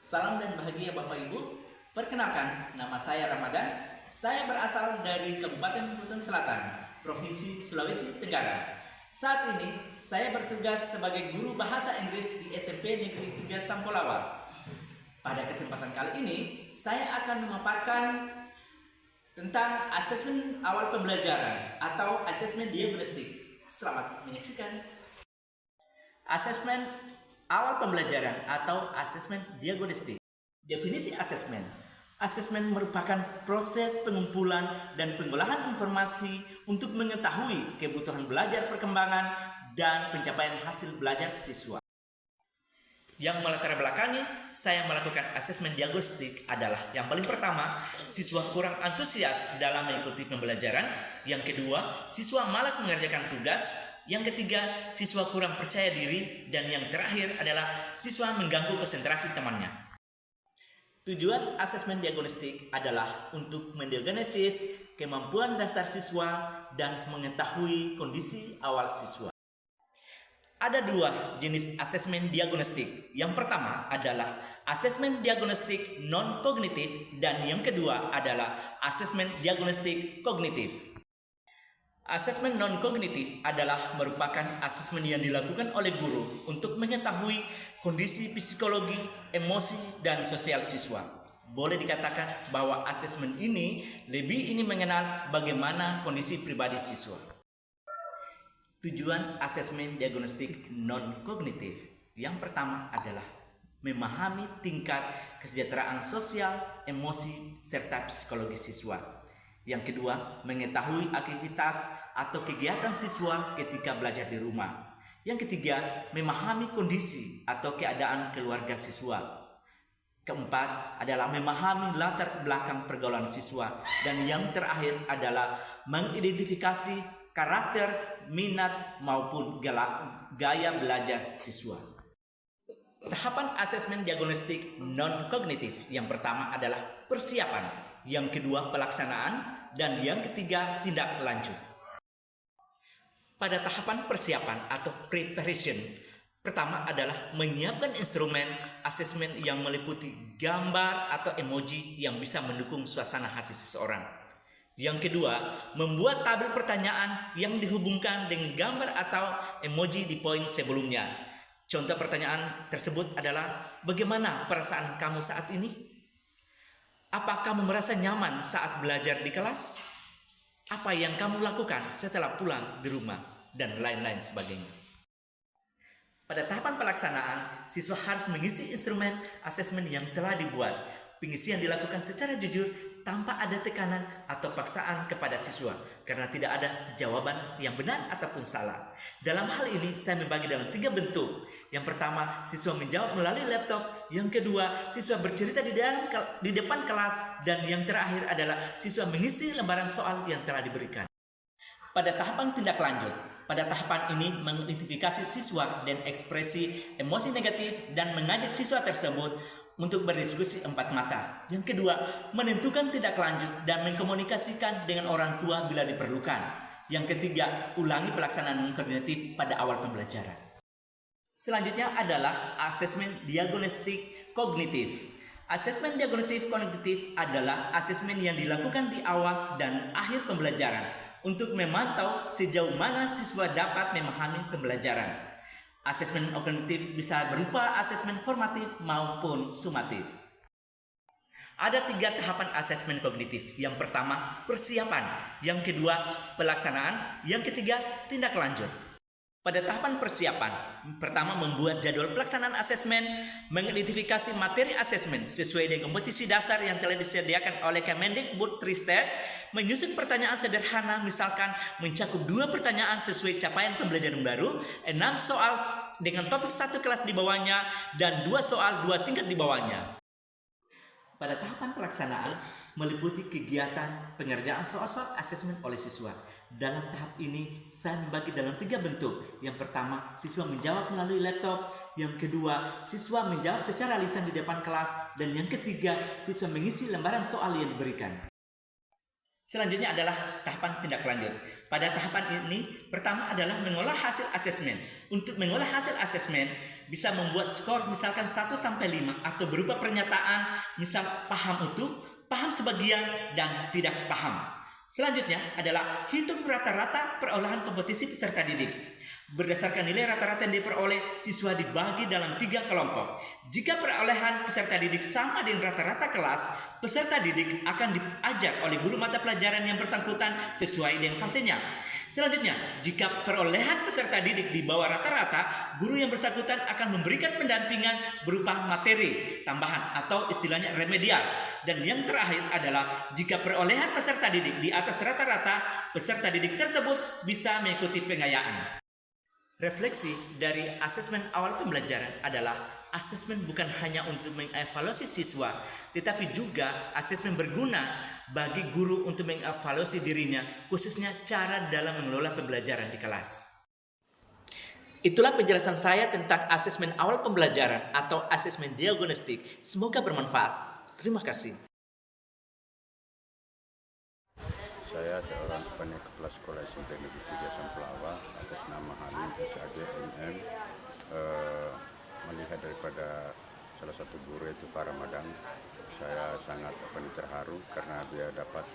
Salam dan bahagia Bapak Ibu. Perkenalkan, nama saya Ramadan. Saya berasal dari Kabupaten Buton Selatan, Provinsi Sulawesi Tenggara. Saat ini saya bertugas sebagai guru bahasa Inggris di SMP Negeri 3 Sampolawa. Pada kesempatan kali ini, saya akan memaparkan tentang asesmen awal pembelajaran atau asesmen diagnostik. Selamat menyaksikan. Asesmen awal pembelajaran atau asesmen diagnostik. Definisi asesmen. Asesmen merupakan proses pengumpulan dan pengolahan informasi untuk mengetahui kebutuhan belajar perkembangan dan pencapaian hasil belajar siswa. Yang melatar belakangi saya melakukan asesmen diagnostik adalah yang paling pertama, siswa kurang antusias dalam mengikuti pembelajaran. Yang kedua, siswa malas mengerjakan tugas. Yang ketiga, siswa kurang percaya diri. Dan yang terakhir adalah siswa mengganggu konsentrasi temannya. Tujuan asesmen diagnostik adalah untuk mendiagnosis kemampuan dasar siswa dan mengetahui kondisi awal siswa. Ada dua jenis asesmen diagnostik. Yang pertama adalah asesmen diagnostik non-kognitif dan yang kedua adalah asesmen diagnostik kognitif. Asesmen non-kognitif adalah merupakan asesmen yang dilakukan oleh guru untuk mengetahui kondisi psikologi, emosi, dan sosial siswa. Boleh dikatakan bahwa asesmen ini lebih mengenal bagaimana kondisi pribadi siswa. Tujuan asesmen diagnostik non-kognitif yang pertama adalah memahami tingkat kesejahteraan sosial, emosi, serta psikologi siswa. Yang kedua, mengetahui aktivitas atau kegiatan siswa ketika belajar di rumah. Yang ketiga, memahami kondisi atau keadaan keluarga siswa. Keempat adalah memahami latar belakang pergaulan siswa. Dan yang terakhir adalah mengidentifikasi karakter, minat, maupun gaya belajar siswa. Tahapan asesmen diagnostik non-kognitif yang pertama adalah persiapan, yang kedua pelaksanaan, dan yang ketiga tindak lanjut. Pada tahapan persiapan atau preparation, pertama adalah menyiapkan instrumen asesmen yang meliputi gambar atau emoji yang bisa mendukung suasana hati seseorang. Yang kedua, membuat tabel pertanyaan yang dihubungkan dengan gambar atau emoji di poin sebelumnya. Contoh pertanyaan tersebut adalah, bagaimana perasaan kamu saat ini? Apa kamu merasa nyaman saat belajar di kelas? Apa yang kamu lakukan setelah pulang di rumah? Dan lain-lain sebagainya. Pada tahapan pelaksanaan, siswa harus mengisi instrumen asesmen yang telah dibuat. Pengisian dilakukan secara jujur tanpa ada tekanan atau paksaan kepada siswa karena tidak ada jawaban yang benar ataupun salah. Dalam hal ini saya membagi dalam 3 bentuk. Yang pertama, siswa menjawab melalui laptop. Yang kedua, siswa bercerita di depan kelas. Dan yang terakhir adalah siswa mengisi lembaran soal yang telah diberikan. Pada tahapan tindak lanjut, pada tahapan ini mengidentifikasi siswa dan ekspresi emosi negatif dan mengajak siswa tersebut untuk berdiskusi 4 mata. Yang kedua, menentukan tindak lanjut dan mengkomunikasikan dengan orang tua bila diperlukan. Yang ketiga, ulangi pelaksanaan kognitif pada awal pembelajaran. Selanjutnya adalah asesmen diagnostik kognitif. Asesmen diagnostik kognitif adalah asesmen yang dilakukan di awal dan akhir pembelajaran untuk memantau sejauh mana siswa dapat memahami pembelajaran. Asesmen kognitif bisa berupa asesmen formatif maupun sumatif. Ada 3 tahapan asesmen kognitif. Yang pertama, persiapan. Yang kedua, pelaksanaan. Yang ketiga, tindak lanjut. Pada tahapan persiapan, pertama membuat jadwal pelaksanaan asesmen, mengidentifikasi materi asesmen sesuai dengan kompetisi dasar yang telah disediakan oleh Kemendikbudristek, menyusun pertanyaan sederhana misalkan mencakup 2 pertanyaan sesuai capaian pembelajaran baru, 6 soal dengan topik 1 kelas di bawahnya, dan 2 soal 2 tingkat di bawahnya. Pada tahapan pelaksanaan, meliputi kegiatan pengerjaan soal-soal asesmen oleh siswa. Dalam tahap ini, saya membagi dalam 3 bentuk. Yang pertama, siswa menjawab melalui laptop. Yang kedua, siswa menjawab secara lisan di depan kelas. Dan yang ketiga, siswa mengisi lembaran soal yang diberikan. Selanjutnya adalah tahapan tindak lanjut. Pada tahapan ini, pertama adalah mengolah hasil asesmen. Untuk mengolah hasil asesmen, bisa membuat skor misalkan 1-5 atau berupa pernyataan, misal paham utuh, paham sebagian, dan tidak paham. Selanjutnya adalah hitung rata-rata perolehan kompetisi peserta didik. Berdasarkan nilai rata-rata yang diperoleh, siswa dibagi dalam 3 kelompok. Jika perolehan peserta didik sama dengan rata-rata kelas, peserta didik akan diajar oleh guru mata pelajaran yang bersangkutan sesuai dengan fasenya. Selanjutnya, jika perolehan peserta didik di bawah rata-rata, guru yang bersangkutan akan memberikan pendampingan berupa materi tambahan atau istilahnya remedial. Dan yang terakhir adalah jika perolehan peserta didik di atas rata-rata, peserta didik tersebut bisa mengikuti pengayaan. Refleksi dari asesmen awal pembelajaran adalah asesmen bukan hanya untuk mengevaluasi siswa, tetapi juga asesmen berguna bagi guru untuk mengevaluasi dirinya, khususnya cara dalam mengelola pembelajaran di kelas. Itulah penjelasan saya tentang asesmen awal pembelajaran atau asesmen diagnostik. Semoga bermanfaat. Terima kasih. Saya seorang kepala kepala sekolah SMP Negeri 3 Sampelawa atas nama Halim SAG MM, melihat daripada salah satu guru yaitu Pak Ramadan, saya sangat terharu karena dia dapat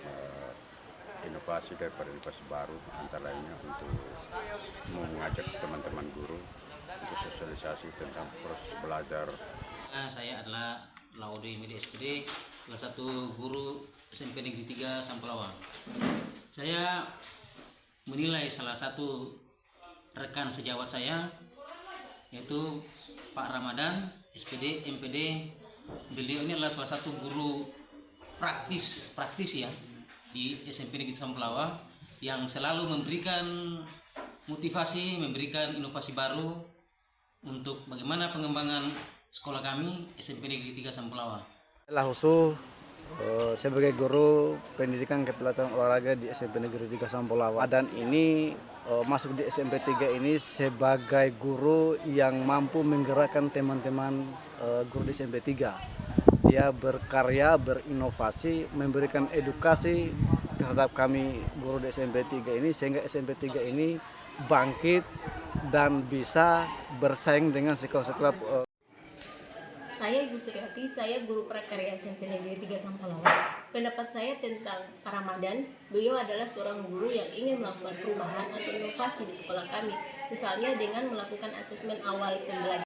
inovasi daripada inovasi baru, antara lainnya untuk mengajak teman-teman guru untuk sosialisasi tentang proses belajar. Saya adalah Laude Media SPD, salah satu guru SMP Negeri 3 Sampelawa. Saya menilai salah satu rekan sejawat saya, yaitu Pak Ramadan, SPD, MPD. Beliau ini adalah salah satu guru praktis ya di SMP Negeri Sampelawa yang selalu memberikan motivasi, memberikan inovasi baru untuk bagaimana pengembangan sekolah kami SMP Negeri 3 Sampelawa. Khusus sebagai guru pendidikan kepelatihan olahraga di SMP Negeri 3 Sampelawa, dan ini masuk di SMP 3 ini sebagai guru yang mampu menggerakkan teman-teman guru di SMP 3. Dia berkarya, berinovasi, memberikan edukasi terhadap kami guru di SMP 3 ini, sehingga SMP 3 ini bangkit dan bisa bersaing dengan sekolah-sekolah. Saya Ibu Suryati, saya guru prakarya SMP Negeri 3 Sampelawa. Pendapat saya tentang Pak Ramadan, beliau adalah seorang guru yang ingin melakukan perubahan atau inovasi di sekolah kami. Misalnya dengan melakukan asesmen awal pembelajaran.